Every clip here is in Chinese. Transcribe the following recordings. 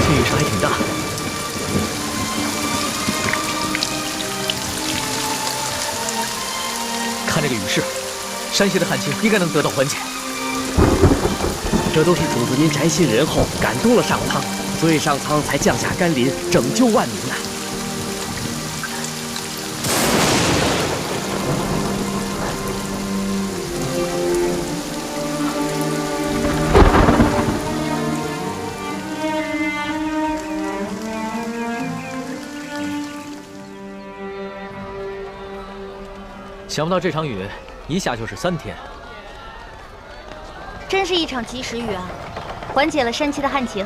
这雨势还挺大。看这个雨势，山西的旱情应该能得到缓解。这都是主子您宅心仁厚，感动了上苍，所以上苍才降下甘霖，拯救万民呐。 想不到这场雨一下就是3天，真是一场及时雨啊，缓解了山区的旱情。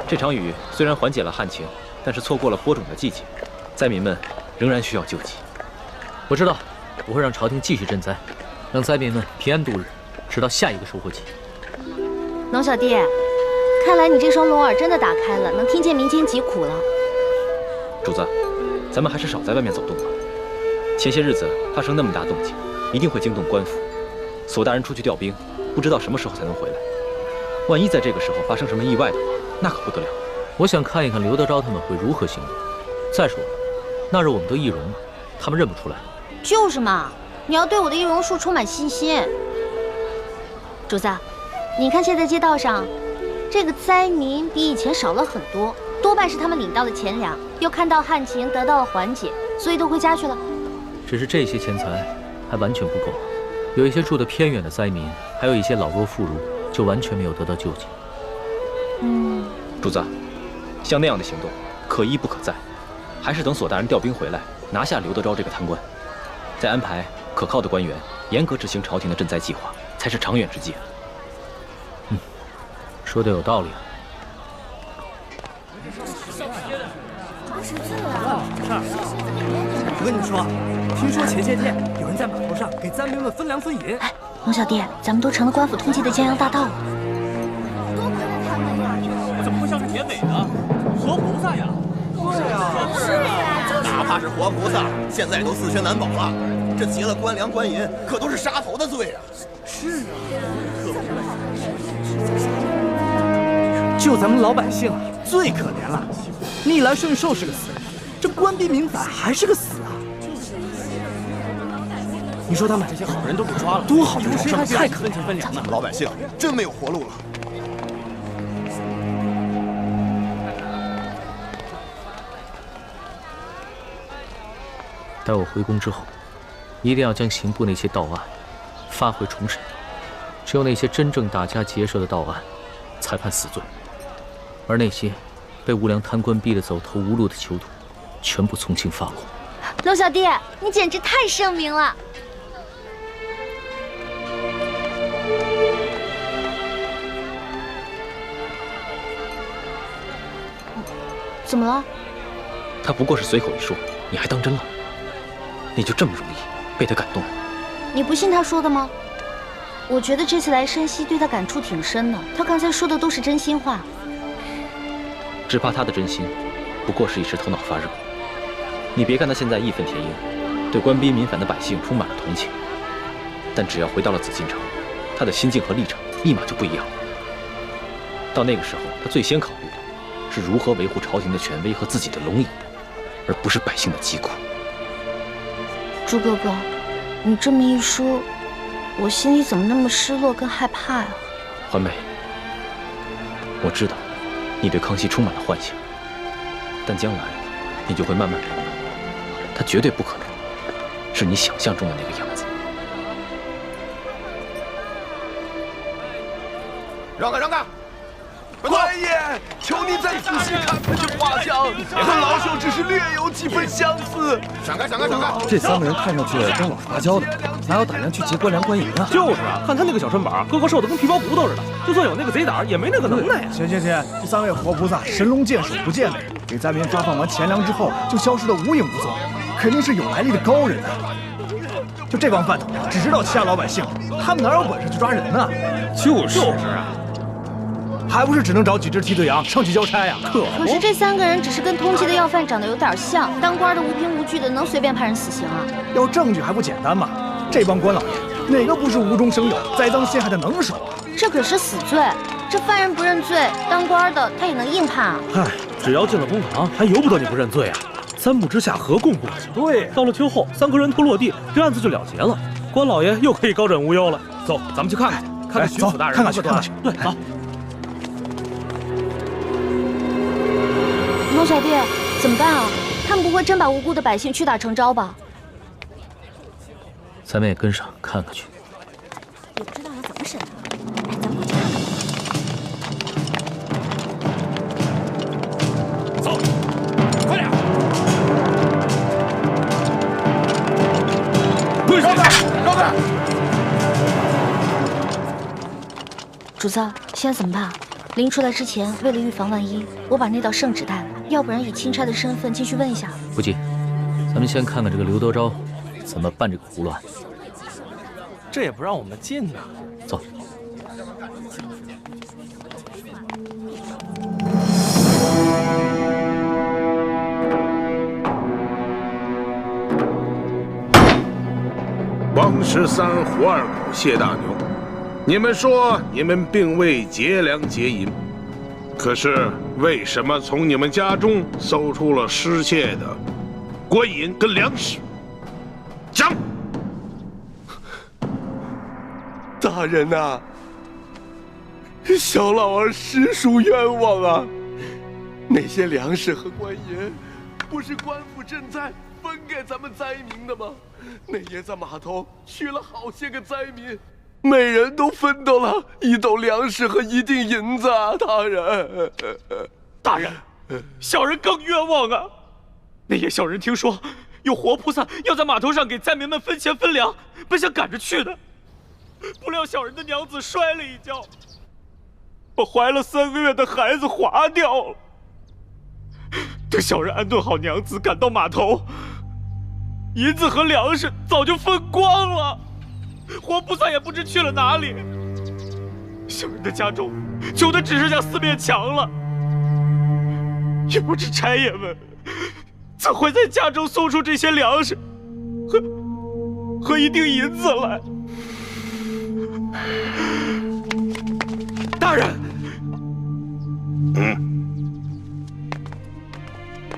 这场雨虽然缓解了旱情，但是错过了播种的季节，灾民们仍然需要救济。我知道，我会让朝廷继续赈灾，让灾民们平安度日，直到下一个收获季。龙小弟，看来你这双聋耳真的打开了，能听见民间疾苦了。主子，咱们还是少在外面走动吧。 前些日子发生那么大动静，一定会惊动官府。索大人出去调兵，不知道什么时候才能回来。万一在这个时候发生什么意外的话，那可不得了。我想看一看刘德昭他们会如何行动。再说了，那是我们的易容啊，他们认不出来。就是嘛，你要对我的易容术充满信心。主子，你看现在街道上，这个灾民比以前少了很多，多半是他们领到了钱粮，又看到旱情得到了缓解，所以都回家去了。 只是这些钱财还完全不够，有一些住得偏远的灾民，还有一些老弱妇孺，就完全没有得到救济。主子，像那样的行动，可一不可再，还是等索大人调兵回来，拿下刘德昭这个贪官，再安排可靠的官员，严格执行朝廷的赈灾计划，才是长远之计。说的有道理啊。 我跟你说，听说前些天有人在码头上给灾民们分粮分银。哎，龙小弟，咱们都成了官府通缉的江洋大盗了。多亏了他们呀！怎么会像是田美呢？活菩萨呀！对呀，是呀，哪怕是活菩萨，现在都四缺难保了。这劫了官粮官银，可都是杀头的罪啊！是啊，就咱们老百姓啊，最可怜了。逆来顺受是个死人。 这官逼民反还是个死啊！你说他们这些好人都给抓了，多好的找上，太可怜分粮了。老百姓真没有活路了。待我回宫之后，一定要将刑部那些盗案发回重审，只有那些真正打家劫舍的盗案，才判死罪，而那些被无良贪官逼得走投无路的囚徒。 全部从轻发落。龙小弟，你简直太圣明了！怎么了？他不过是随口一说，你还当真了？你就这么容易被他感动了？你不信他说的吗？我觉得这次来山西对他感触挺深的，他刚才说的都是真心话。只怕他的真心，不过是一时头脑发热。 你别看他现在义愤填膺，对官逼民反的百姓充满了同情，但只要回到了紫禁城，他的心境和立场立马就不一样了。到那个时候，他最先考虑的是如何维护朝廷的权威和自己的龙椅，而不是百姓的疾苦。朱哥哥，你这么一说，我心里怎么那么失落跟害怕呀？环美，我知道你对康熙充满了幻想，但将来你就会慢慢明白。 他绝对不可能是你想象中的那个样子。让开，让开！官爷，求你再仔细看看这画像，和老朽只是略有几分相似。闪开，闪开，闪开！这3个人看上去跟老实巴交的，哪有胆量去劫官粮官银啊？就是啊，看他那个小身板，个个瘦的跟皮包骨头似的，就算有那个贼胆，也没那个能耐呀。行，这3位活菩萨神龙见首不见尾，给灾民发放完钱粮之后就消失得无影无踪。 肯定是有来历的高人啊！就这帮饭桶，只知道欺压老百姓，他们哪有本事去抓人呢？就是啊，还不是只能找几只替罪羊上去交差呀？可是这3个人只是跟通缉的要犯长得有点像，当官的无凭无据的，能随便判人死刑啊？要证据还不简单吗？这帮官老爷哪个不是无中生有、栽赃陷害的能手啊？这可是死罪，这犯人不认罪，当官的他也能硬判啊。嗨，只要进了公堂，还由不得你不认罪啊！三步之下，何共不可？对，到了秋后，3颗人头落地，这案子就了结了，关老爷又可以高枕无忧了。走，咱们去看看，看看巡抚大人。看看去，看看去。对，走。孟小弟，怎么办啊？他们不会真把无辜的百姓屈打成招吧？咱们也跟上看看去。也不知道要怎么审啊！哎，咱们快去看看。走，快点！跪下！让开！主子，现在怎么办？临出来之前，为了预防万一，我把那道圣旨带来，要不然以钦差的身份进去问一下。不急，咱们先看看这个刘德昭怎么办这个胡乱。这也不让我们进呢。走。王13、胡二狗、谢大牛，你们说你们并未劫粮劫银，可是为什么从你们家中搜出了失窃的官银跟粮食？讲。大人呐，小老儿实属冤枉啊！那些粮食和官银，不是官府赈灾分给咱们灾民的吗？那夜在码头取了好些个灾民，每人都分到了1斗粮食和1锭银子啊！大人，大人，小人更冤枉啊！那夜小人听说有活菩萨要在码头上给灾民们分钱分粮，本想赶着去的。不料小人的娘子摔了一跤，把怀了3个月的孩子划掉了。等小人安顿好娘子，赶到码头，银子和粮食早就分光了，活菩萨也不知去了哪里。小人的家中穷的只剩下4面墙了，也不知差爷们怎会在家中送出这些粮食和1锭银子来。大人，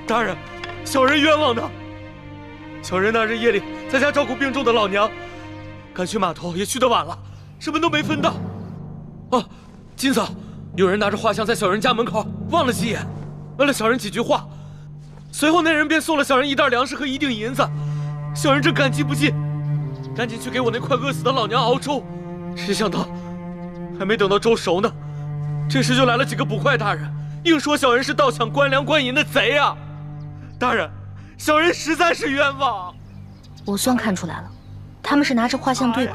大人，小人冤枉的。小人那日夜里在家照顾病重的老娘，赶去码头也去得晚了，什么都没分到。啊，今早有人拿着画像在小人家门口望了几眼，问了小人几句话，随后那人便送了小人1袋粮食和1锭银子。小人正感激不尽，赶紧去给我那快饿死的老娘熬粥。谁想到，还没等到粥熟呢，这时就来了几个捕快大人，硬说小人是盗抢官粮官银的贼啊！大人，小人实在是冤枉。我算看出来了，他们是拿着画像对比，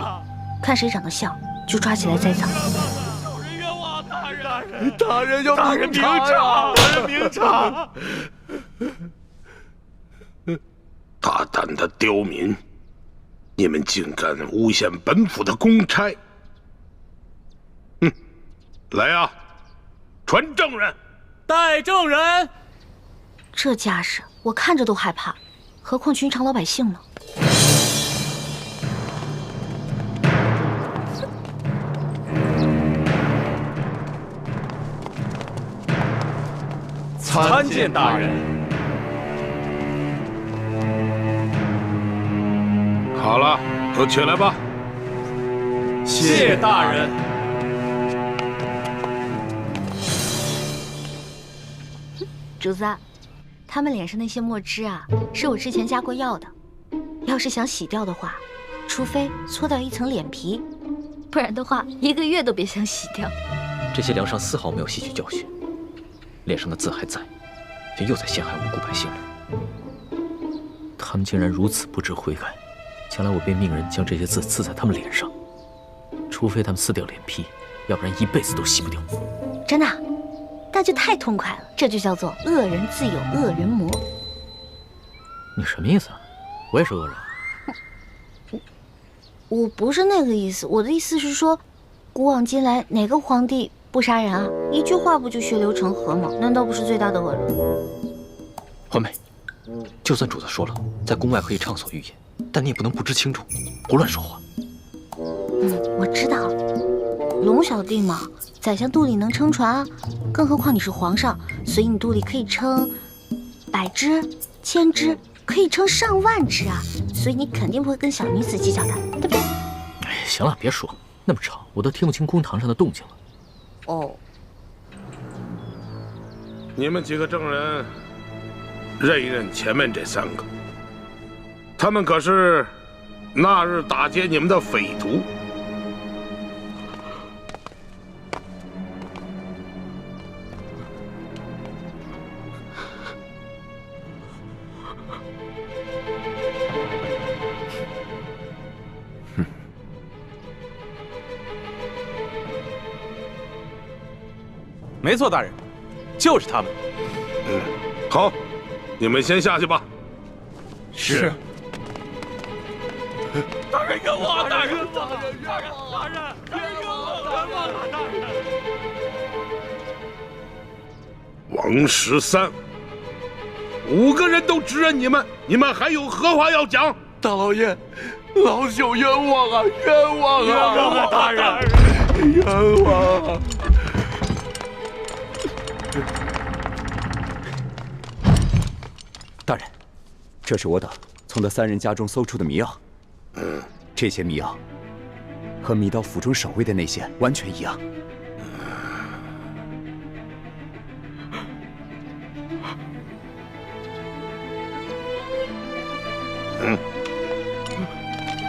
看谁长得像，就抓起来栽赃。小人冤枉，大人！大人要明察呀！大人明察！大胆的刁民，你们竟敢诬陷本府的公差！来啊，传证人！带证人！这架势，我看着都害怕，何况寻常老百姓呢？参见大人。好了，都起来吧。谢大人。主子，他们脸上那些墨汁啊，是我之前加过药的。要是想洗掉的话，除非搓掉1层脸皮，不然的话1个月都别想洗掉。这些梁上丝毫没有吸取教训，脸上的字还在，却又在陷害无辜百姓了。他们竟然如此不知悔改，将来我便命人将这些字刺在他们脸上，除非他们撕掉脸皮，要不然一辈子都洗不掉。真的？那就太痛快了，这就叫做恶人自有恶人磨。你什么意思啊？我也是恶人。我不是那个意思，我的意思是说，古往今来哪个皇帝不杀人啊？一句话不就血流成河吗？难道不是最大的恶人？环美，就算主子说了，在宫外可以畅所欲言，但你也不能不知轻重，胡乱说话。我知道。龙小弟嘛，宰相肚里能撑船啊，更何况你是皇上，所以你肚里可以撑100只、1000只，可以撑上万只啊，所以你肯定不会跟小女子计较的，对不对？哎，行了，别说那么吵，我都听不清公堂上的动静了。哦，你们几个证人，认一认前面这3个，他们可是那日打劫你们的匪徒。没错，大人，就是他们。好，你们先下去吧。是。大人冤枉啊！大人冤枉啊！大人冤枉啊！大人！王13，5个人都指认你们，你们还有何话要讲？大老爷，老朽冤枉啊！冤枉啊！冤枉啊！大人，冤枉啊！大人，这是我等从那3人家中搜出的迷药。这些迷药和迷到府中守卫的那些完全一样。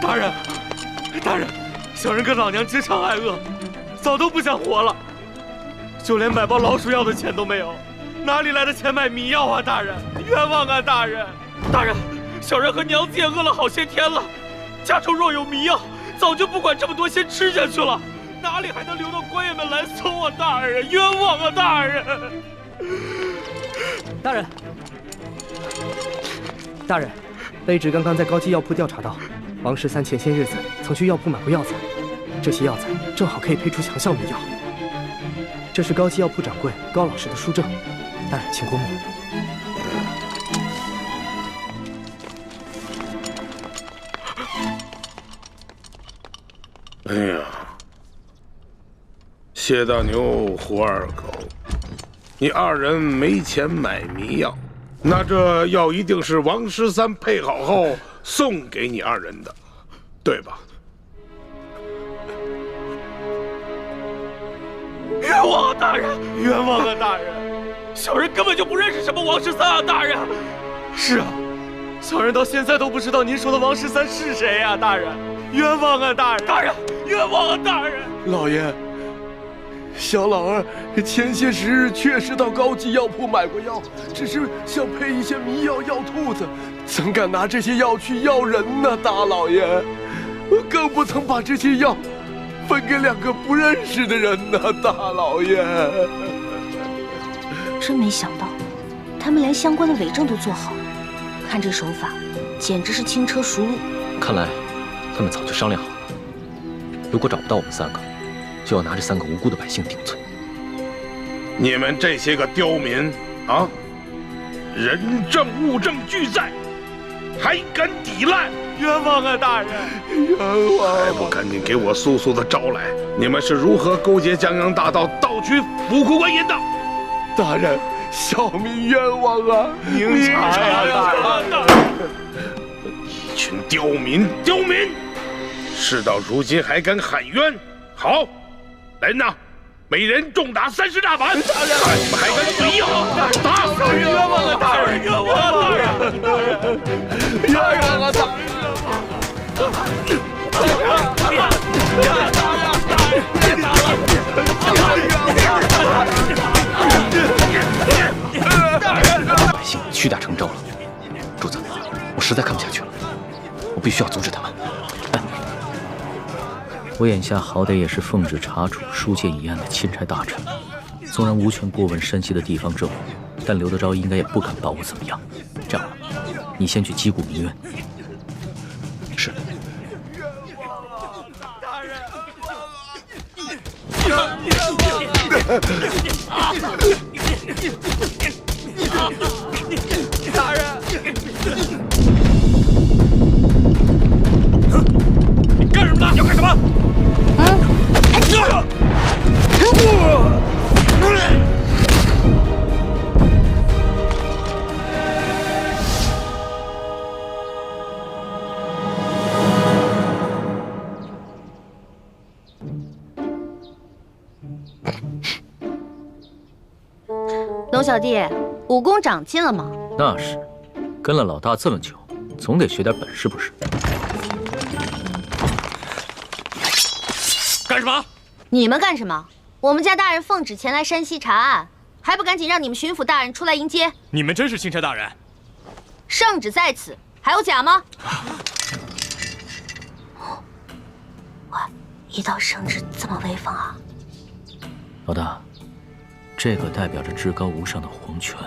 大人，大人，小人跟老娘职场挨饿，早都不想活了，就连买包老鼠药的钱都没有，哪里来的钱买迷药啊？大人，冤枉啊！大人，大人，小人和娘子也饿了好些天了，家中若有迷药，早就不管这么多，先吃下去了，哪里还能留到官员们来搜啊？大人，冤枉啊！大人，大人，大人，卑职刚刚在高级药铺调查到，王13前些日子曾去药铺买过药材，这些药材正好可以配出强效迷药。这是高级药铺掌柜高老师的书证，大人请过目。哎呀，谢大牛、胡二狗，你2人没钱买迷药，那这药一定是王13配好后送给你2人的，对吧？冤枉啊！大人，冤枉啊！大人，小人根本就不认识什么王13啊！大人，是啊，小人到现在都不知道您说的王13是谁啊！大人，冤枉啊！大人，大人，冤枉啊！大人，老爷，小老儿前些时日确实到高级药铺买过药，只是想配一些迷药药兔子，怎敢拿这些药去药人呢？大老爷，更不曾把这些药分给2个不认识的人呢，大老爷。真没想到，他们连相关的伪证都做好了，看这手法，简直是轻车熟路。看来他们早就商量好了，如果找不到我们3个，就要拿这3个无辜的百姓顶罪。你们这些个刁民啊，人证物证俱在，还敢抵赖？冤枉啊！大人，冤枉！还不赶紧给我速速的招来！你们是如何勾结江洋大盗，盗取府库官银的？大人，小民冤枉啊！明察呀！大人，一群刁民，刁民！事到如今还敢喊冤？好，来人呐，每人重打30大板！大人，看你们还敢嘴硬！打！小人冤枉啊！大人，冤枉啊！大人，冤枉啊！大人！百姓屈打成招了，主子，我实在看不下去了，我必须要阻止他们。我眼下好歹也是奉旨查处书剑一案的钦差大臣，纵然无权过问山西的地方政务，但刘德昭应该也不敢把我怎么样。这样吧，你先去击鼓鸣冤。是。大人，你干什么呢？要干什么？龙小弟，武功长进了吗？那是，跟了老大这么久，总得学点本事不是？干什么？你们干什么？我们家大人奉旨前来山西查案，还不赶紧让你们巡抚大人出来迎接？你们真是钦差大人？圣旨在此，还有假吗？喂，一道圣旨这么威风啊！老大。 这个代表着至高无上的皇权。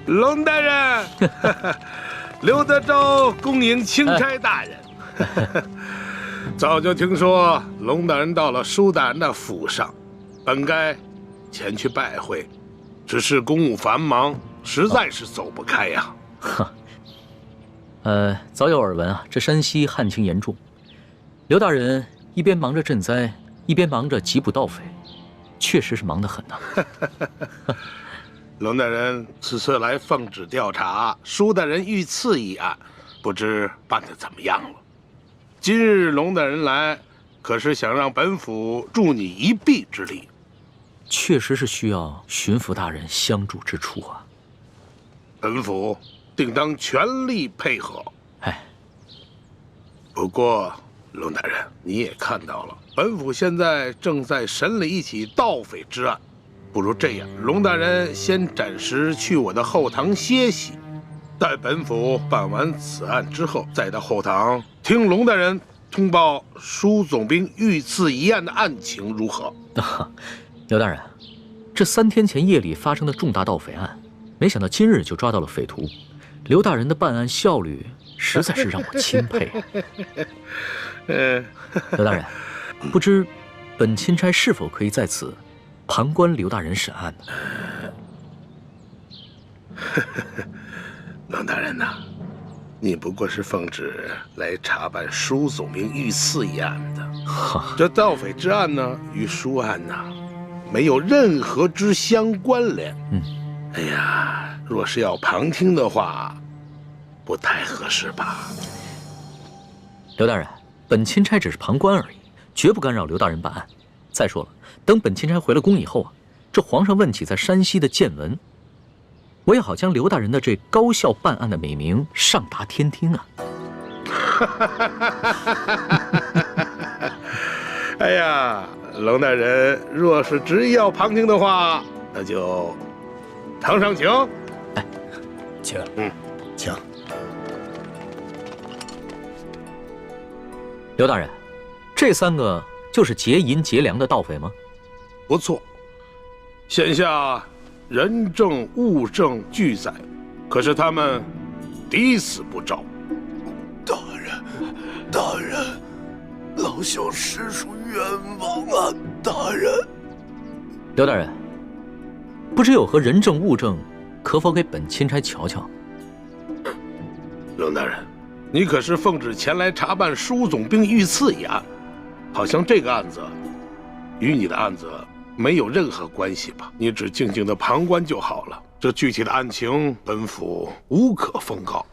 龙大人，刘德昭恭迎钦差大人。早就听说龙大人到了舒大人的府上，本该前去拜会，只是公务繁忙，实在是走不开呀。早有耳闻啊，这山西旱情严重，刘大人一边忙着赈灾，一边忙着缉捕盗匪，确实是忙得很呐。龙大人此次来奉旨调查舒大人遇刺一案，不知办得怎么样了？今日龙大人来，可是想让本府助你一臂之力？确实是需要巡抚大人相助之处啊。本府定当全力配合。哎，不过龙大人，你也看到了，本府现在正在审理一起盗匪之案，不如这样，龙大人先暂时去我的后堂歇息，待本府办完此案之后，再到后堂听龙大人通报舒总兵遇刺一案的案情如何？刘大人，这3天前夜里发生的重大盗匪案，没想到今日就抓到了匪徒。刘大人的办案效率实在是让我钦佩。刘大人，不知本钦差是否可以在此旁观刘大人审案呢？龙大人呐，你不过是奉旨来查办舒总兵遇刺一案的，这盗匪之案呢，与舒案呐，没有任何之相关联。哎呀，若是要旁听的话，不太合适吧？刘大人，本钦差只是旁观而已，绝不干扰刘大人办案。再说了，等本钦差回了宫以后啊，这皇上问起在山西的见闻，我也好将刘大人的这高效办案的美名上达天听啊！哎呀，龙大人若是执意要旁听的话，那就堂上请。哎，请。请。刘大人，这3个就是劫银劫粮的盗匪吗？不错，现下人证物证俱在，可是他们抵死不招。大人，老朽实属冤枉啊！大人，刘大人，不知有何人证物证，可否给本钦差瞧瞧？龙大人，你可是奉旨前来查办舒总兵遇刺一案，好像这个案子与你的案子没有任何关系吧？你只静静的旁观就好了。这具体的案情，本府无可奉告。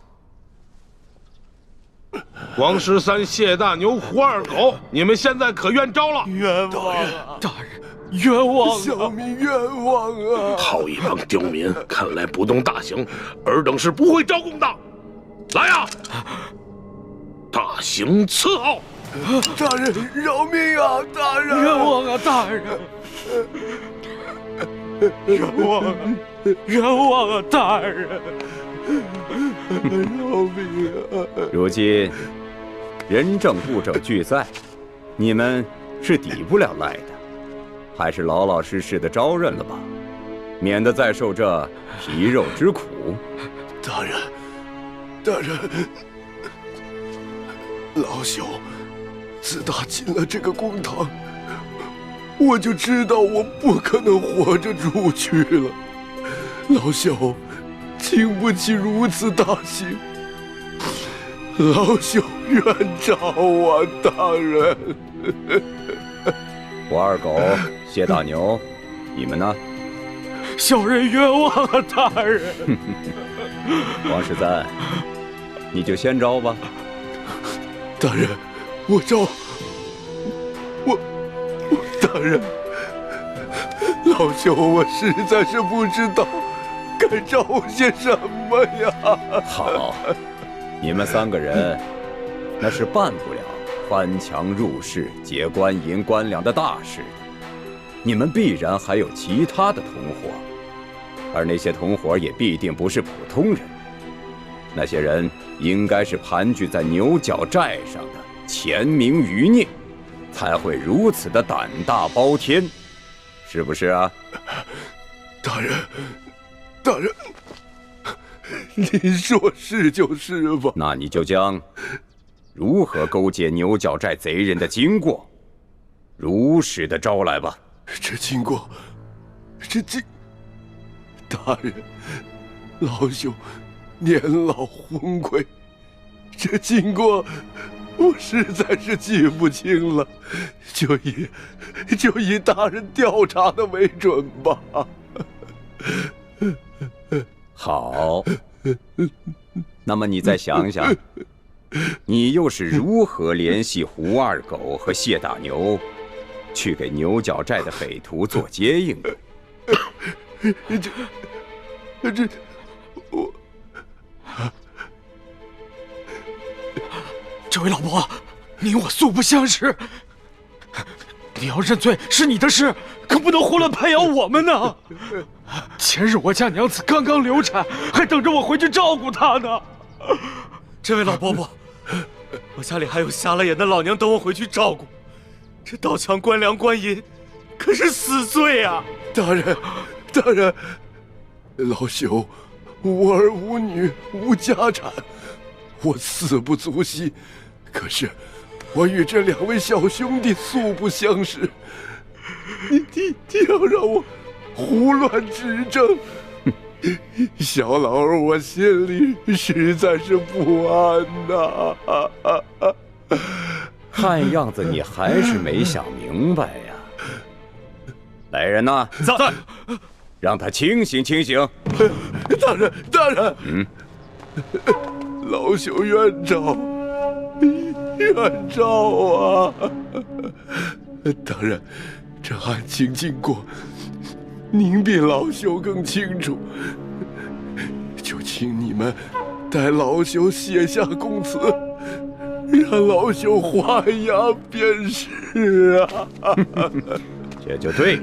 王13、谢大牛、胡二狗，你们现在可愿招了？冤枉啊！大人，冤枉啊！小民冤枉啊！好一帮刁民，看来不动大刑，尔等是不会招供的。来呀！大刑伺候！大人饶命啊！大人，冤枉啊！大人，冤枉啊！冤枉啊！大人，饶命啊！如今人证物证俱在，你们是抵不了赖的，还是老老实实的招认了吧，免得再受这皮肉之苦。大人，老朽自打进了这个公堂，我就知道我不可能活着出去了。老朽经不起如此大刑，老朽冤诏啊，大人！胡二狗、谢大牛，你们呢？小人冤枉啊，大人！王十三，你就先招吧。大人，我招。大人，老朽我实在是不知道该招些什么呀。好，你们3个人那是办不了翻墙入室、劫官银官粮的大事的。你们必然还有其他的同伙，而那些同伙也必定不是普通人。那些人应该是盘踞在牛角寨上的潜明余孽，才会如此的胆大包天，是不是啊？大人，大人，您说是就是吧？那你就将如何勾结牛角寨贼人的经过，如实的招来吧。这经过，大人，老朽年老昏聩，这经过我实在是记不清了，就以大人调查的为准吧。好，那么你再想想，你又是如何联系胡二狗和谢大牛，去给牛角寨的匪徒做接应的？这位老伯，你我素不相识，你要认罪是你的事，可不能胡乱拍咬我们呢。前日我家娘子刚刚流产，还等着我回去照顾她呢。这位老伯伯，我家里还有瞎了眼的老娘等我回去照顾，这盗抢官粮官银，可是死罪啊！大人，大人，老朽无儿无女无家产，我死不足惜。可是我与这2位小兄弟素不相识，你要让我胡乱指证，小老儿我心里实在是不安呐。看样子你还是没想明白呀。来人呐，在，让他清醒清醒。大人，大人，老朽冤诏，冤诏啊！大人，这案情经过，您比老朽更清楚，就请你们代老朽写下供词，让老朽画押便是啊。这就对了。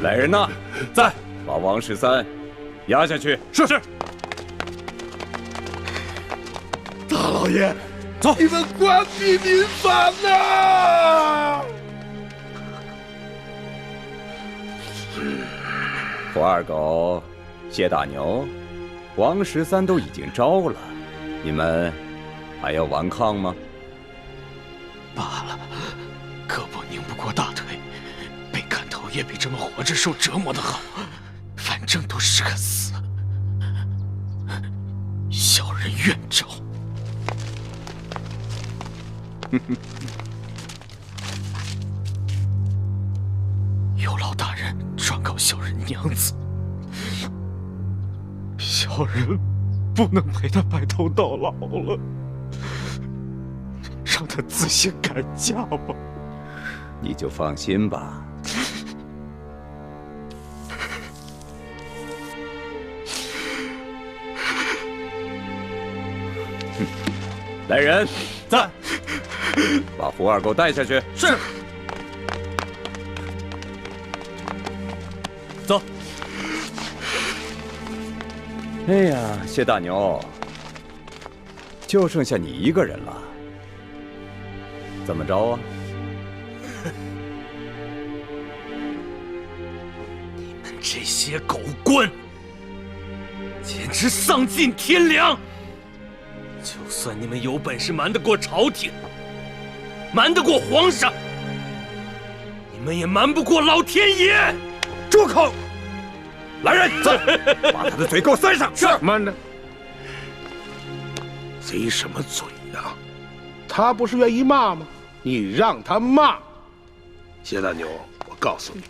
来人呐，在，把王13押下去。是。大老爷，走，你们关闭民反呐！胡二狗、谢大牛、王13都已经招了，你们还要顽抗吗？罢了，胳膊拧不过大腿，被砍头也比这么活着受折磨的好，反正都是个死。小人愿招。有劳大人转告小人娘子，小人不能陪他白头到老了，让他自行改嫁吧。你就放心吧。来人，在，把胡二狗带下去。是。走。哎呀，谢大牛，就剩下你一个人了，怎么着啊？你们这些狗官，简直丧尽天良！就算你们有本事瞒得过朝廷，瞒得过皇上，你们也瞒不过老天爷！住口！来人，走，把他的嘴给我塞上。是。慢着，贼什么嘴呀？他不是愿意骂吗？你让他骂。谢大牛，我告诉你，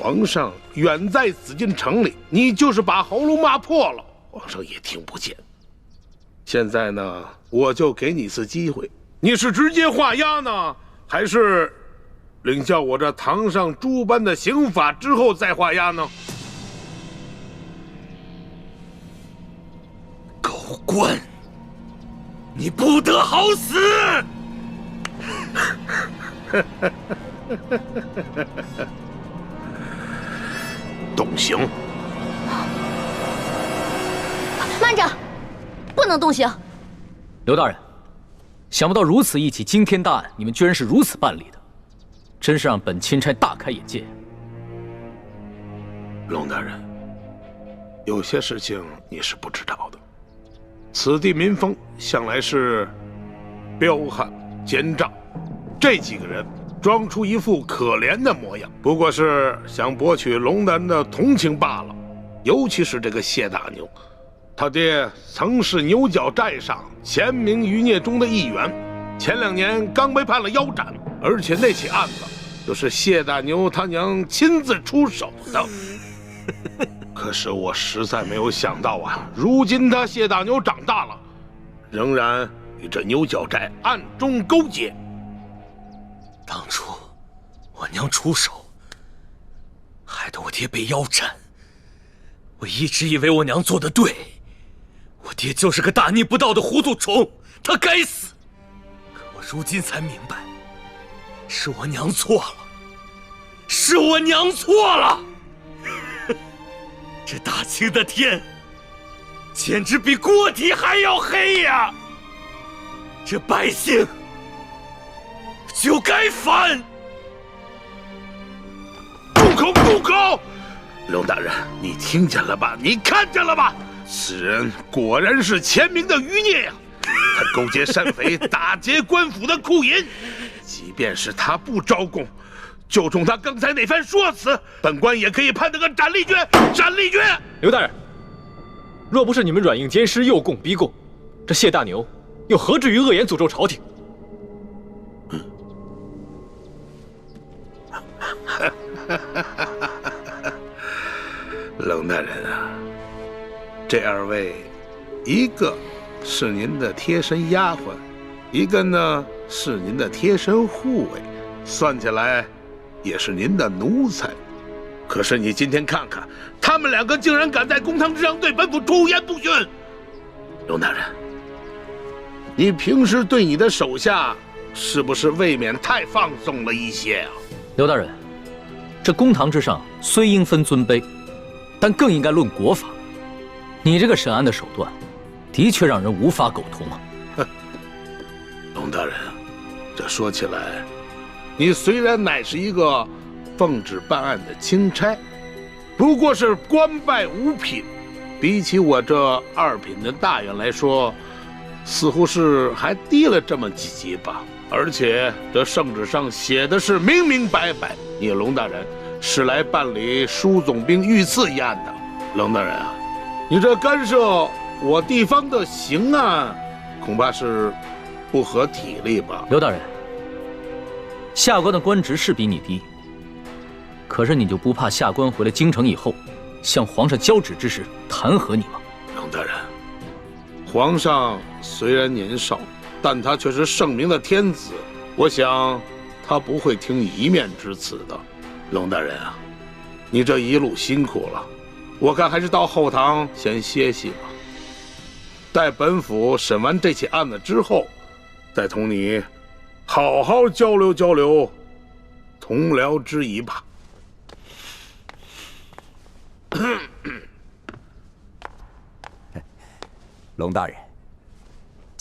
皇上远在紫禁城里，你就是把喉咙骂破了，皇上也听不见。现在呢，我就给你一次机会，你是直接画押呢，还是领教我这堂上诸般的刑法之后再画押呢？狗官，你不得好死！动刑！慢着，不能动刑。刘大人，想不到如此一起惊天大案，你们居然是如此办理的，真是让本钦差大开眼界。龙大人，有些事情你是不知道的。此地民风向来是彪悍奸诈，这几个人装出一副可怜的模样，不过是想博取龙南的同情罢了。尤其是这个谢大牛，他爹曾是牛角寨上前明余孽中的一员，前2年刚被判了腰斩，而且那起案子就是谢大牛他娘亲自出手的。可是我实在没有想到啊，如今他谢大牛长大了，仍然与这牛角寨暗中勾结。当初我娘出手，害得我爹被腰斩。我一直以为我娘做得对，我爹就是个大逆不道的糊涂虫，他该死。可我如今才明白，是我娘错了，是我娘错了。这大清的天，简直比锅底还要黑呀！这百姓就该反！住口！住口！龙大人，你听见了吧？你看见了吧？此人果然是前明的余孽呀！他勾结山匪，打劫官府的库银。即便是他不招供，就冲他刚才那番说辞，本官也可以判他个斩立决！斩立决！刘大人，若不是你们软硬兼施，诱供逼供，这谢大牛又何至于恶言诅咒朝廷？龙大人啊，这2位，一个是您的贴身丫鬟，一个呢是您的贴身护卫，算起来也是您的奴才。可是你今天看看，他们2个竟然敢在公堂之上对本府出言不逊。龙大人，你平时对你的手下是不是未免太放纵了一些啊？刘大人，这公堂之上虽应分尊卑，但更应该论国法。你这个审案的手段，的确让人无法苟同啊！哼，龙大人，这说起来，你虽然乃是一个奉旨办案的钦差，不过是官拜5品，比起我这2品的大员来说，似乎是还低了这么几级吧。而且这圣旨上写的是明明白白，你龙大人是来办理舒总兵遇刺一案的。龙大人啊，你这干涉我地方的刑案，恐怕是不合体力吧？刘大人，下官的官职是比你低，可是你就不怕下官回了京城以后，向皇上交旨之时弹劾你吗？龙大人，皇上虽然年少，但他却是圣明的天子，我想他不会听你一面之词的。龙大人啊，你这一路辛苦了，我看还是到后堂先歇息吧。待本府审完这起案子之后，再同你好好交流交流同僚之谊吧。龙大人，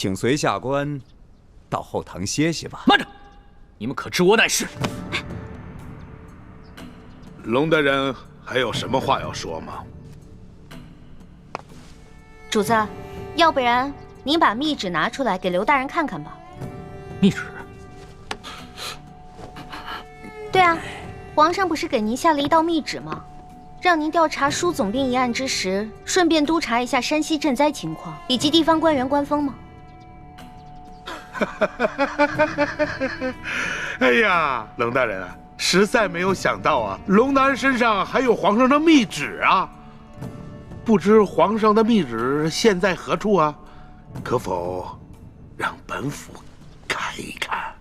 请随下官到后堂歇歇吧。慢着，你们可知我乃是？龙大人还有什么话要说吗？主子，要不然您把密旨拿出来给刘大人看看吧。密旨？对啊，皇上不是给您下了一道密旨吗？让您调查舒总兵一案之时，顺便督查一下山西赈灾情况以及地方官员官风吗？哎呀，龙大人啊，实在没有想到啊，龙大人身上还有皇上的密旨啊！不知皇上的密旨现在何处啊？可否让本府看一看？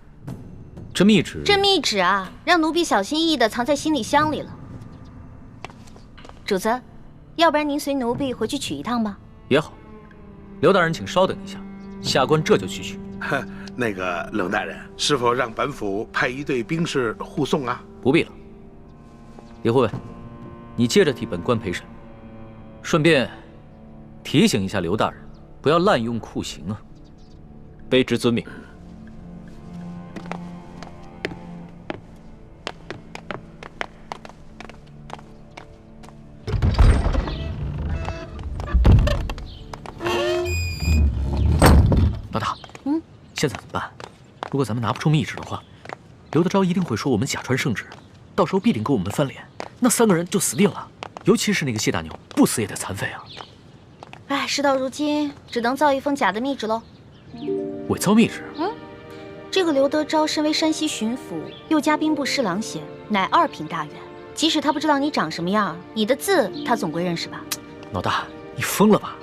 这密旨？这密旨啊，让奴婢小心翼翼地藏在行李箱里了。主子，要不然您随奴婢回去取一趟吧。也好，刘大人请稍等一下，下官这就去取。那个龙大人，是否让本府派一队兵士护送啊？不必了。李护卫，你接着替本官陪审，顺便提醒一下刘大人，不要滥用酷刑啊。卑职遵命。老大，现在怎么办？如果咱们拿不出密旨的话，刘德昭一定会说我们假传圣旨，到时候必定跟我们翻脸，那3个人就死定了。尤其是那个谢大牛，不死也得残废啊！哎，事到如今，只能造一封假的密旨喽。伪造密旨？这个刘德昭身为山西巡抚，又加兵部侍郎衔，乃2品大员。即使他不知道你长什么样，你的字他总归认识吧？老大，你疯了吧？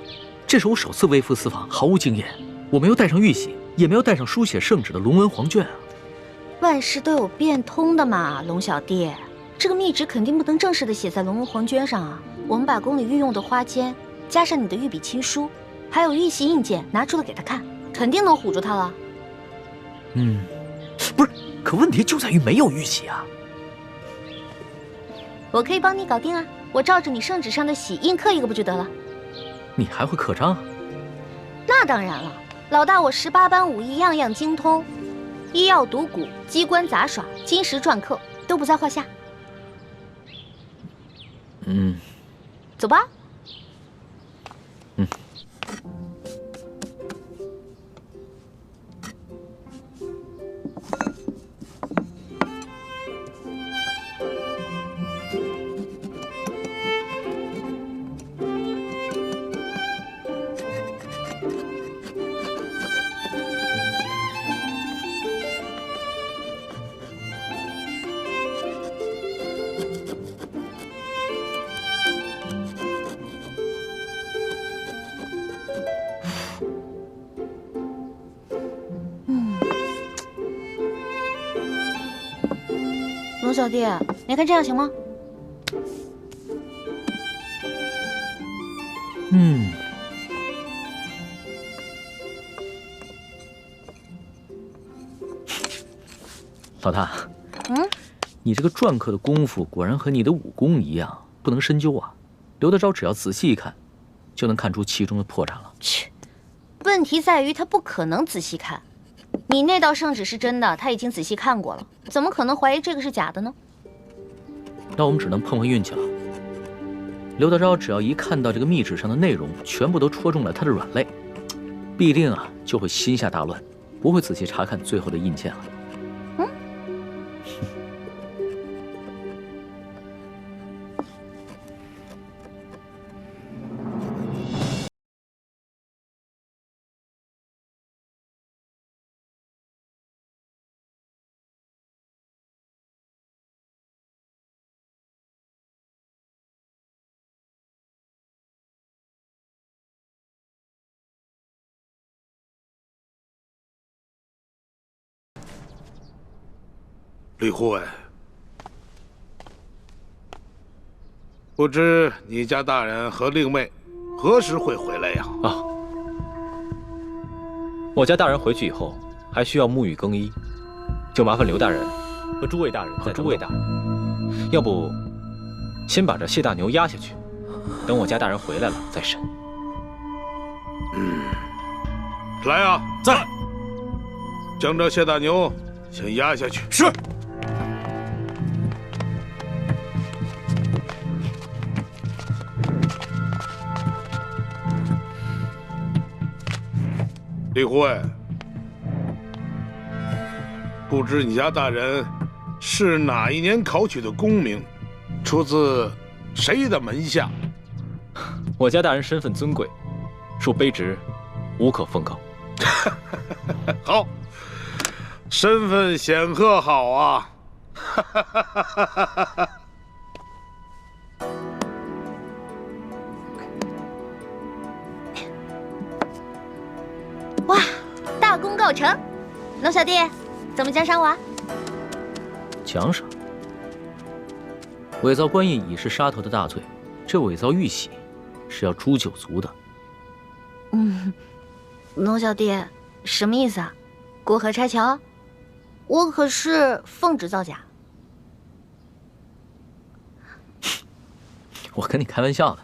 这是我首次微服私访，毫无经验。我没有带上玉玺，也没有带上书写圣旨的龙文黄卷啊！万事都有变通的嘛，龙小弟。这个密旨肯定不能正式的写在龙文黄卷上啊！我们把宫里御用的花笺，加上你的御笔亲书，还有玉玺印鉴，拿出来给他看，肯定能唬住他了。不是，可问题就在于没有玉玺啊！我可以帮你搞定啊！我照着你圣旨上的玺印刻一个不就得了？你还会刻章？那当然了。老大，我18般武艺样样精通，医药赌蛊、机关杂耍、金石篆刻都不在话下。走吧。龙小弟，你看这样行吗？老大，你这个篆刻的功夫果然和你的武功一样，不能深究啊。刘德昭只要仔细一看，就能看出其中的破绽了。切，问题在于他不可能仔细看。你那道圣旨是真的，他已经仔细看过了，怎么可能怀疑这个是假的呢？那我们只能碰碰运气了。刘德昭只要一看到这个密旨上的内容全部都戳中了他的软肋，必定就会心下大乱，不会仔细查看最后的印鉴了。李护卫，不知你家大人和令妹何时会回来呀？我家大人回去以后还需要沐浴更衣，就麻烦刘大人和诸位大人要不先把这谢大牛押下去，等我家大人回来了再审。来啊！在。将这谢大牛先押下去。是。李护卫，不知你家大人是哪一年考取的功名，出自谁的门下？我家大人身份尊贵，恕卑职无可奉告。好，身份显赫，好啊！哇，大功告成！龙小弟，怎么奖赏我啊？奖赏？伪造官印已是杀头的大罪，这伪造玉玺是要诛九族的。龙小弟，什么意思啊？过河拆桥？我可是奉旨造假。我跟你开玩笑的。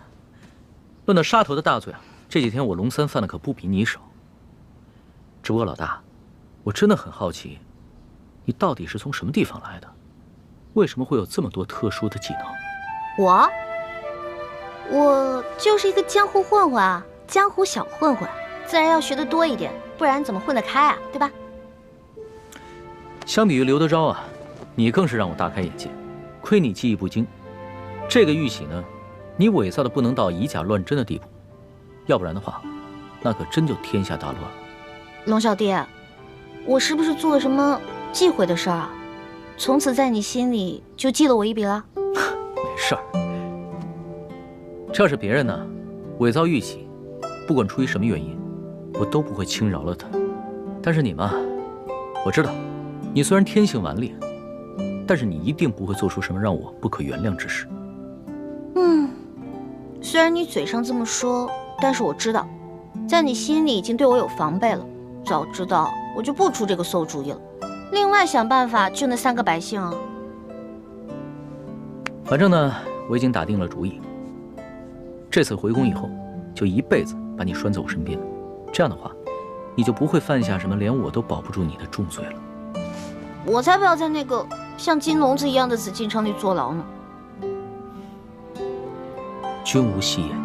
论到杀头的大罪啊，这几天我龙三犯的可不比你少。只不过老大，我真的很好奇，你到底是从什么地方来的？为什么会有这么多特殊的技能？我就是一个江湖混混啊，江湖小混混，自然要学得多一点，不然怎么混得开啊？对吧？相比于刘德昭啊，你更是让我大开眼界。亏你技艺不精，这个玉玺呢，你伪造的不能到以假乱真的地步，要不然的话，那可真就天下大乱了。龙小弟，我是不是做了什么忌讳的事儿啊？从此在你心里就记了我一笔了？没事儿，这要是别人呢，伪造玉玺，不管出于什么原因，我都不会轻饶了他。但是你嘛，我知道，你虽然天性顽劣，但是你一定不会做出什么让我不可原谅之事。虽然你嘴上这么说，但是我知道，在你心里已经对我有防备了。早知道我就不出这个馊主意了。另外想办法救那3个百姓啊。反正呢，我已经打定了主意，这次回宫以后，就一辈子把你拴在我身边。这样的话，你就不会犯下什么连我都保不住你的重罪了。我才不要在那个像金笼子一样的紫禁城里坐牢呢。君无戏言，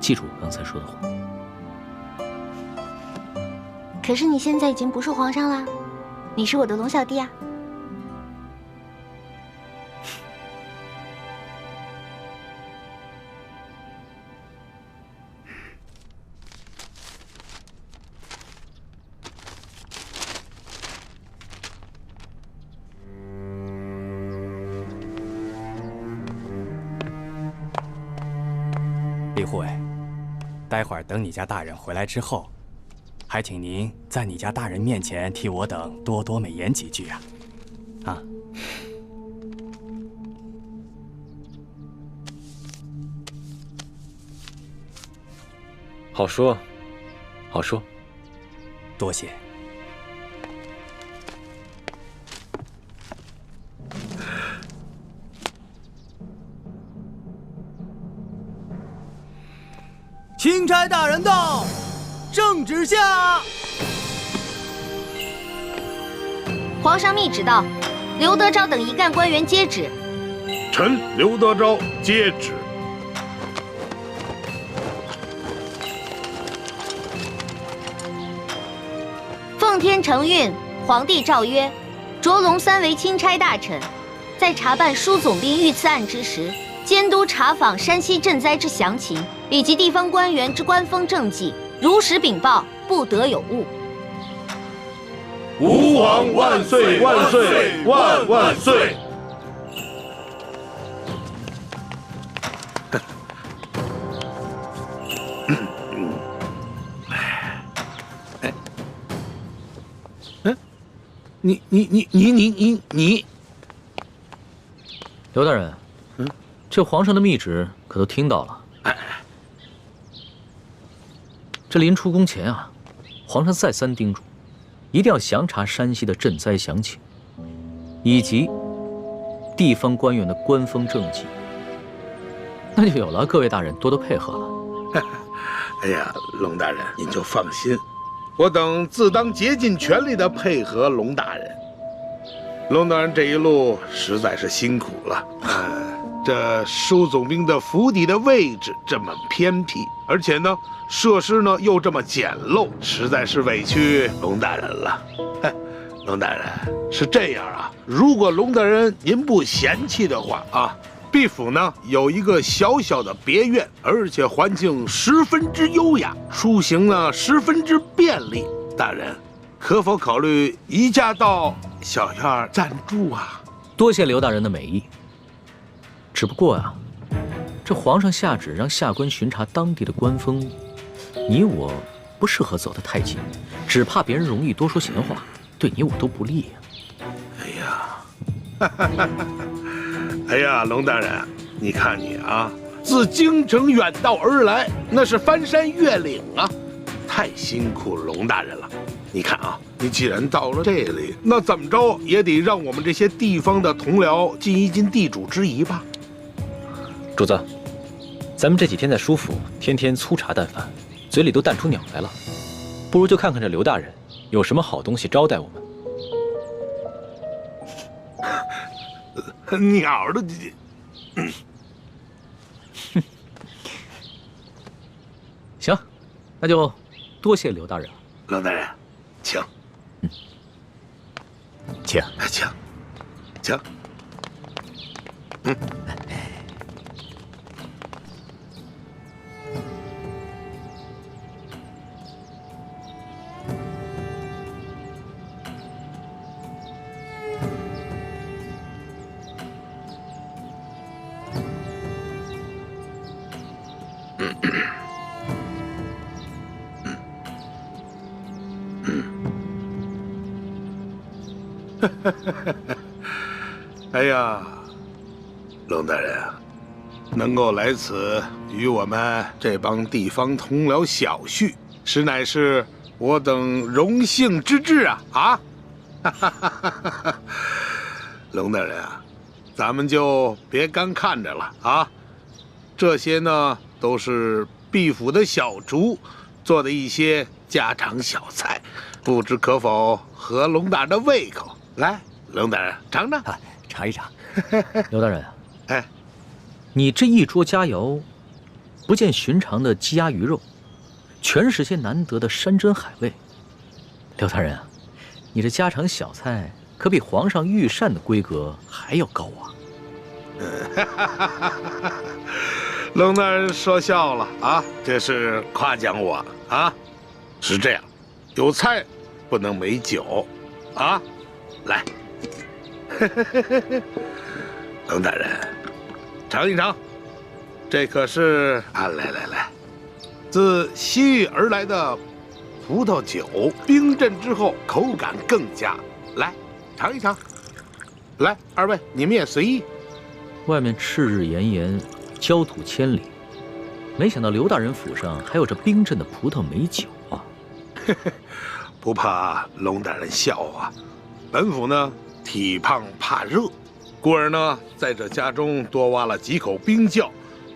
记住我刚才说的话。可是你现在已经不是皇上啦，你是我的龙小弟啊。李护卫，待会儿等你家大人回来之后，还请您在你家大人面前替我等多多美言几句啊！啊！好说，好说。多谢。钦差大人到，圣旨下。皇上密旨到，刘德昭等一干官员接旨。臣刘德昭接旨。奉天承运，皇帝诏曰：着龙三为钦差大臣，在查办舒总兵遇刺案之时，监督查访山西赈灾之详情，以及地方官员之官风政绩，如实禀报，不得有误。吾皇万岁万岁万万岁！你，刘大人，这皇上的密旨可都听到了。这临出宫前啊，皇上再三叮嘱，一定要详查山西的赈灾详情，以及地方官员的官风政绩。那就有了各位大人多多配合了。哎呀，龙大人您就放心，我等自当竭尽全力的配合龙大人。龙大人这一路实在是辛苦了。这舒总兵的府邸的位置这么偏僻，而且呢，设施呢又这么简陋，实在是委屈龙大人了。龙大人是这样啊，如果龙大人您不嫌弃的话啊，毕府呢有一个小小的别院，而且环境十分之优雅，出行呢十分之便利。大人可否考虑移驾到小院暂住啊？多谢刘大人的美意。只不过啊，这皇上下旨让下官巡查当地的官风，你我不适合走得太近，只怕别人容易多说闲话，对你我都不利啊。哎呀，龙大人，你看你啊，自京城远道而来，那是翻山越岭啊，太辛苦龙大人了。你看啊，你既然到了这里，那怎么着也得让我们这些地方的同僚尽一尽地主之谊吧。主子，咱们这几天在舒府，天天粗茶淡饭，嘴里都淡出鸟来了，不如就看看这刘大人有什么好东西招待我们。鸟的，行，那就多谢刘大人了。龙大人，请，请，请。哎呀，龙大人啊，能够来此与我们这帮地方同僚小叙，实乃是我等荣幸之至啊！龙大人啊，咱们就别干看着了啊！这些呢，都是毕府的小厨做的一些家常小菜，不知可否合龙大人的胃口？来，龙大人尝尝，尝一尝。刘大人，哎，你这一桌佳肴，不见寻常的鸡鸭鱼肉，全是些难得的山珍海味。刘大人啊，你这家常小菜可比皇上御膳的规格还要高啊！龙大人说笑了啊，这是夸奖我啊。是这样，有菜不能没酒啊。来，龙大人，尝一尝，这可是来，自西域而来的葡萄酒，冰镇之后口感更佳。来，尝一尝。来，二位你们也随意。外面赤日炎炎，焦土千里，没想到刘大人府上还有这冰镇的葡萄美酒啊！不怕龙大人笑话，本府呢体胖怕热，故而呢在这家中多挖了几口冰窖，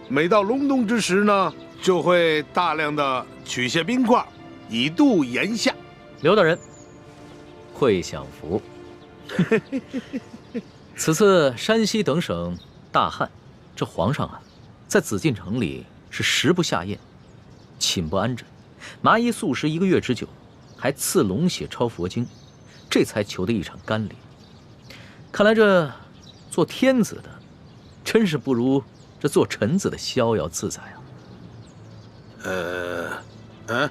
每到隆冬之时呢，就会大量的取些冰块，以度炎夏。刘大人，会享福。此次山西等省大旱，这皇上啊，在紫禁城里是食不下咽，寝不安枕，麻衣素食1个月之久，还赐龙血抄佛经，这才求得一场甘霖。看来这做天子的，真是不如这做臣子的逍遥自在啊！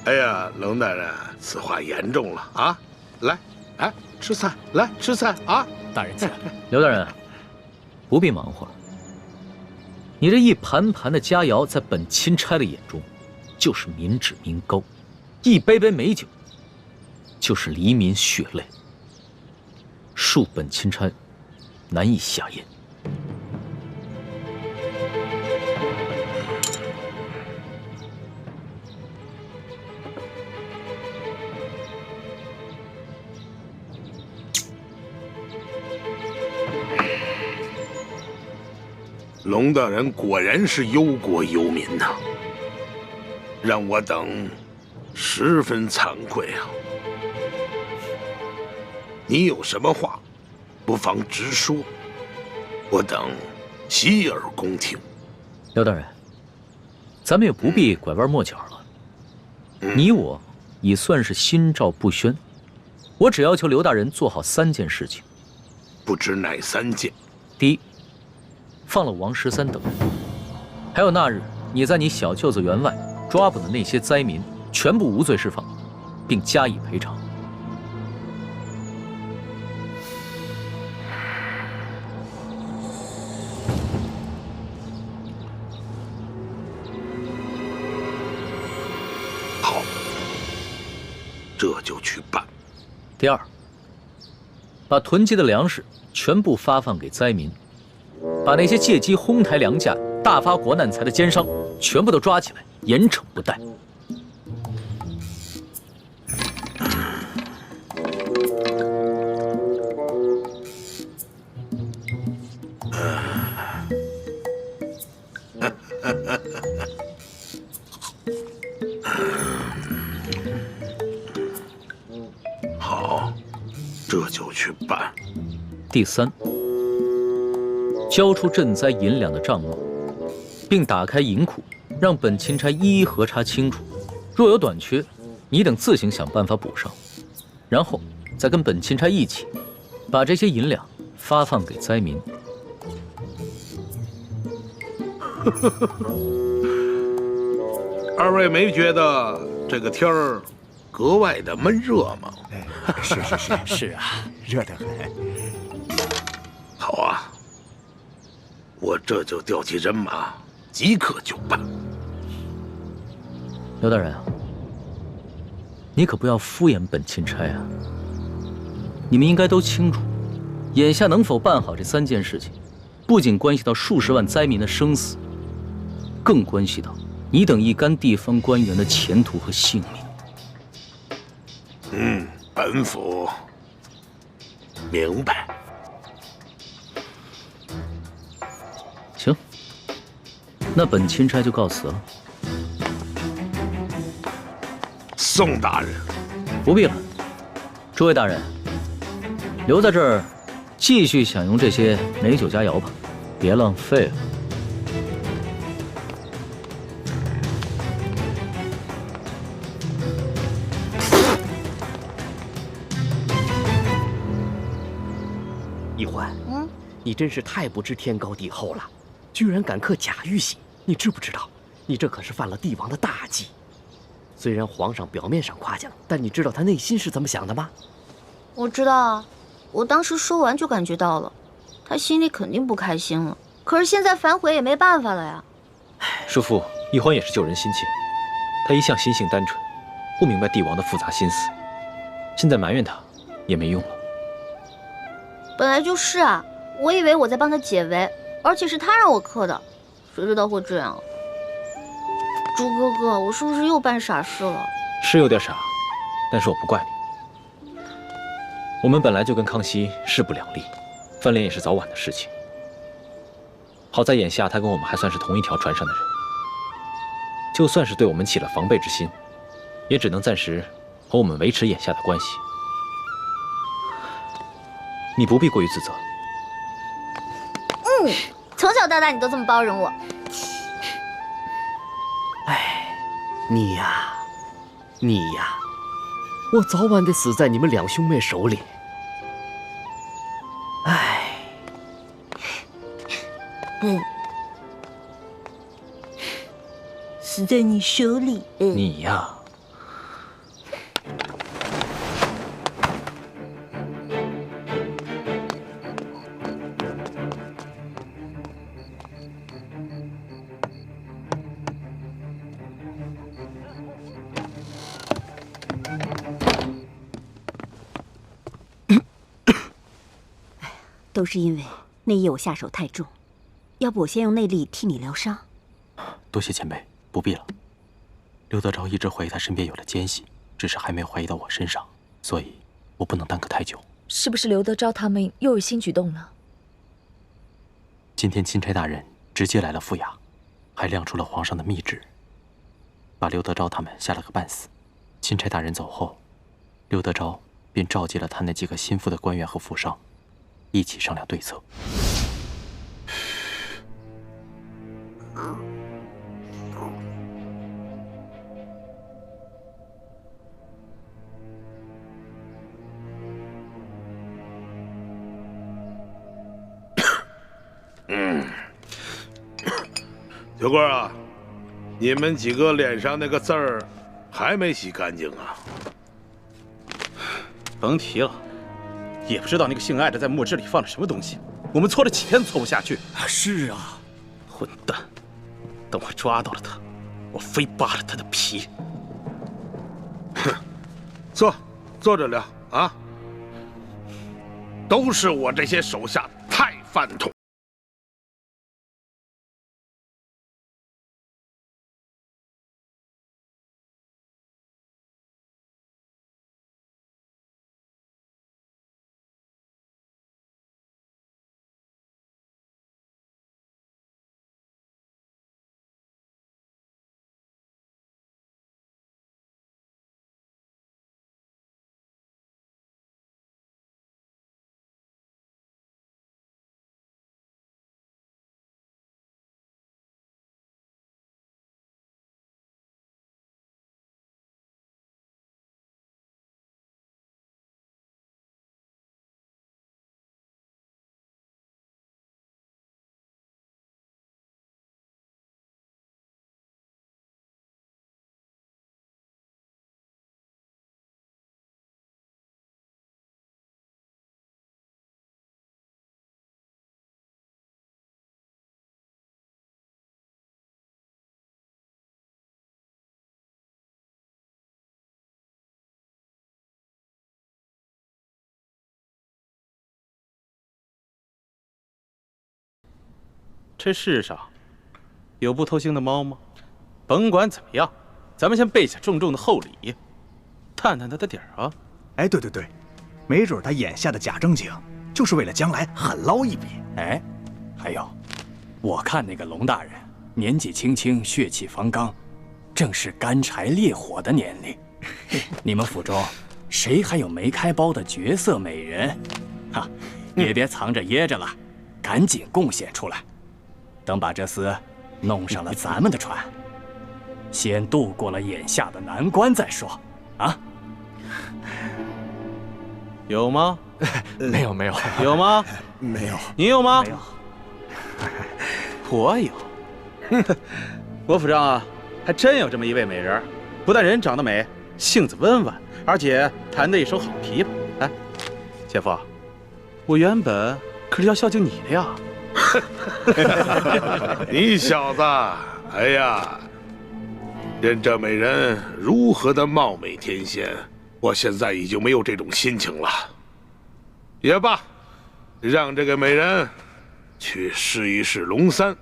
哎呀，龙大人，此话严重了啊！来，哎，吃菜，来吃菜啊！大人请。刘大人，不必忙活了。你这一盘盘的佳肴，在本钦差的眼中，就是民脂民膏；一杯杯美酒，就是黎民血泪。恕本钦差难以下咽。龙大人果然是忧国忧民呐，让我等十分惭愧啊！你有什么话，不妨直说，我等洗耳恭听。刘大人，咱们也不必拐弯抹角了。你我已算是心照不宣，我只要求刘大人做好3件事情。不知哪3件？第一，放了王13等人，还有那日你在你小舅子园外抓捕的那些灾民，全部无罪释放，并加以赔偿。好，这就去办。第二，把囤积的粮食全部发放给灾民，把那些借机哄抬粮价、大发国难财的奸商全部都抓起来，严惩不贷。好，这就去办。第三，交出赈灾银两的账目，并打开银库，让本钦差一一核查清楚，若有短缺，你等自行想办法补上，然后再跟本钦差一起，把这些银两发放给灾民。二位没觉得这个天儿格外的闷热吗？是啊，热得很。好啊，我这就调集人马，即刻就办。刘大人啊，你可不要敷衍本钦差啊！你们应该都清楚，眼下能否办好这3件事情，不仅关系到数十万灾民的生死，更关系到你等一干地方官员的前途和性命。本府明白。行，那本钦差就告辞了。宋大人，不必了。诸位大人，留在这儿，继续享用这些美酒佳肴吧，别浪费了。一环，你真是太不知天高地厚了，居然敢刻假玉玺！你知不知道，你这可是犯了帝王的大忌。虽然皇上表面上夸奖，但你知道他内心是怎么想的吗？我知道啊，我当时说完就感觉到了，他心里肯定不开心了。可是现在反悔也没办法了呀。叔父，一欢也是救人心切，他一向心性单纯，不明白帝王的复杂心思，现在埋怨他也没用了。本来就是啊，我以为我在帮他解围，而且是他让我刻的，谁知道会这样。朱哥哥，我是不是又办傻事了？是有点傻，但是我不怪你。我们本来就跟康熙势不两立，翻脸也是早晚的事情。好在眼下他跟我们还算是同一条船上的人，就算是对我们起了防备之心，也只能暂时和我们维持眼下的关系。你不必过于自责。从小到大你都这么包容我。你呀，我早晚得死在你们2兄妹手里。死在你手里。你呀。都是因为那夜我下手太重，要不我先用内力替你疗伤。多谢前辈，不必了。刘德昭一直怀疑他身边有了奸细，只是还没怀疑到我身上，所以我不能耽搁太久。是不是刘德昭他们又有新举动了？今天钦差大人直接来了富雅，还亮出了皇上的密旨，把刘德昭他们吓了个半死。钦差大人走后，刘德昭便召集了他那几个心腹的官员和富商，一起商量对策。小官啊，你们几个脸上那个字儿还没洗干净啊？甭提了，也不知道那个姓艾的在墨汁里放了什么东西，我们搓了几天都搓不下去。是啊，混蛋！等我抓到了他，我非扒了他的皮。哼，坐着聊啊！都是我这些手下太饭桶。这世上有不偷腥的猫吗？甭管怎么样，咱们先备下重重的厚礼，探探他的底儿啊！哎，对，没准他眼下的假正经，就是为了将来狠捞一笔。哎，还有，我看那个龙大人年纪轻轻，血气方刚，正是干柴烈火的年龄。你们府中谁还有没开包的绝色美人？哈，也别藏着掖着了，赶紧贡献出来。等把这厮弄上了咱们的船，先渡过了眼下的难关再说。啊？有吗？没有。有吗？没有。你有吗？没有。我有。我府上啊，还真有这么一位美人，不但人长得美，性子温婉，而且弹得一手好琵琶。哎，姐夫，我原本可是要孝敬你的呀。你小子，哎呀，任这美人如何的貌美天仙，我现在已经没有这种心情了。也罢，让这个美人去试一试龙三。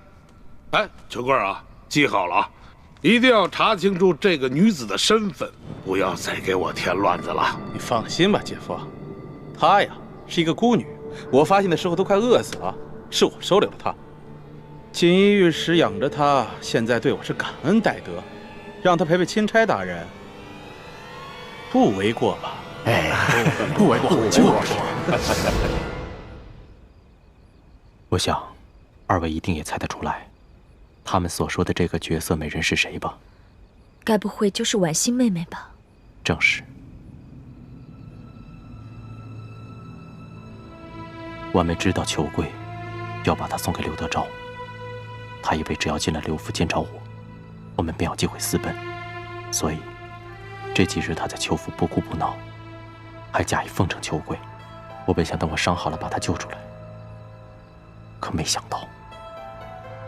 哎，秋官啊，记好了啊，一定要查清楚这个女子的身份，不要再给我添乱子了。你放心吧，姐夫，她呀是一个孤女，我发现的时候都快饿死了，是我收留了她。锦衣玉食养着她，现在对我是感恩戴德，让她陪陪钦差大人，不为过吧？哎，不为过，就是。我想，二位一定也猜得出来，他们所说的这个绝色美人是谁吧？该不会就是婉欣妹妹吧？正是。婉妹知道裘贵要把她送给刘德昭，她以为只要进了刘府见着我们便有机会私奔，所以这几日她在裘府不哭不闹，还假意奉承裘贵。我本想等我伤好了把她救出来，可没想到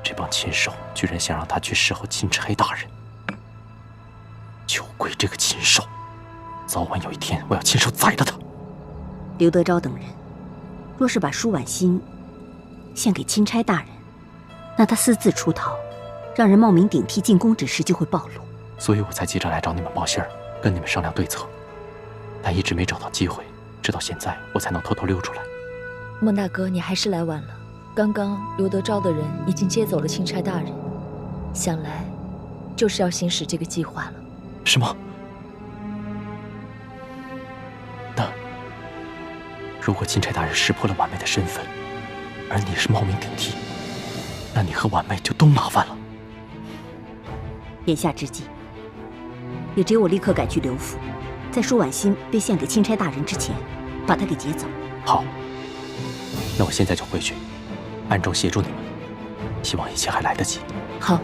这帮禽兽居然想让她去侍候钦差大人。裘贵这个禽兽，早晚有一天我要亲手宰了他。刘德昭等人若是把舒婉欣献给钦差大人，那他私自出逃，让人冒名顶替进宫之事就会暴露。所以我才急着来找你们报信儿，跟你们商量对策，但一直没找到机会，直到现在我才能偷偷溜出来。孟大哥，你还是来晚了。刚刚刘德昭的人已经接走了钦差大人，想来就是要行使这个计划了。什么？如果钦差大人识破了婉妹的身份，而你是冒名顶替，那你和婉妹就都麻烦了。眼下之际，也只有我立刻赶去刘府，在舒婉心被献给钦差大人之前，把她给劫走。好，那我现在就回去，暗中协助你们，希望一切还来得及。好。